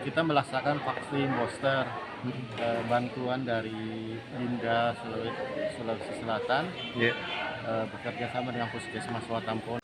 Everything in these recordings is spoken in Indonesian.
kita melaksanakan vaksin booster bantuan dari Linda Sulawesi Selatan Ya. bekerja sama dengan Puskesmas Watampone.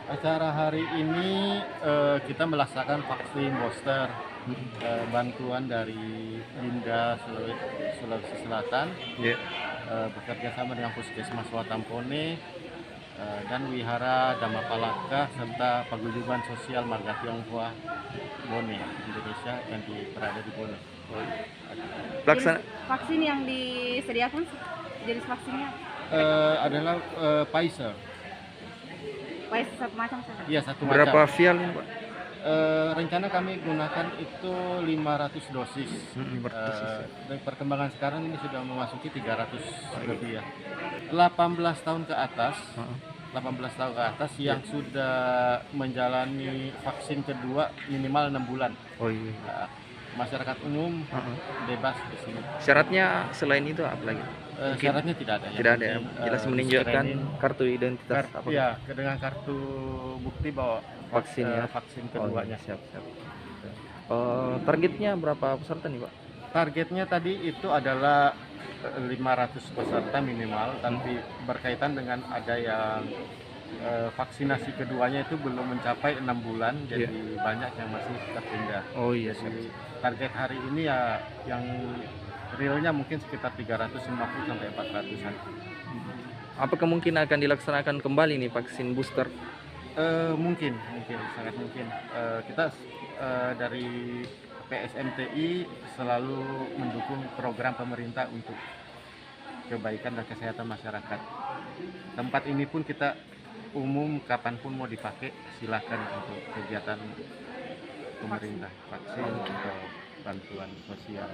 Acara hari ini kita melaksanakan vaksin booster bantuan dari Linda Sulawesi Selatan Ya. bekerja sama dengan Puskesmas Watampone dan Wihara Dhamapalaka serta Paguyuban Sosial Marga Tionghoa Bone Indonesia yang berada di Bone. Pelaksanaan Vaksin yang disediakan jenis vaksinnya Adalah Pfizer. satu macam saja. Iya, satu berapa macam. vial ini, Pak? Rencana kami gunakan itu 500 dosis. 500 dosis. Dan perkembangan sekarang ini sudah memasuki 300 lebih ya. 18 tahun ke atas, 18 tahun ke atas yang sudah menjalani vaksin kedua minimal 6 bulan. Oh iya. Nah, masyarakat umum bebas di sini. Syaratnya selain itu apa lagi? Syaratnya tidak ada. Tidak ada ya. Jelas menunjukkan kartu identitas apa? Ya, dengan kartu bukti bahwa Vaksin ya. vaksin Oh, keduanya. siap. Targetnya berapa peserta nih, Pak? Targetnya tadi itu adalah 500 peserta minimal, tapi berkaitan dengan ada yang vaksinasi keduanya itu belum mencapai 6 bulan, jadi banyak yang masih tertunda. Oh iya, Jadi target hari ini ya yang realnya mungkin sekitar 350 sampai 400-an. Apa kemungkinan akan dilaksanakan kembali nih vaksin booster? Mungkin, sangat mungkin. Kita dari PSMTI selalu mendukung program pemerintah untuk kebaikan dan kesehatan masyarakat. Tempat ini pun kita umum, kapanpun mau dipakai silakan untuk kegiatan pemerintah, vaksin atau bantuan sosial.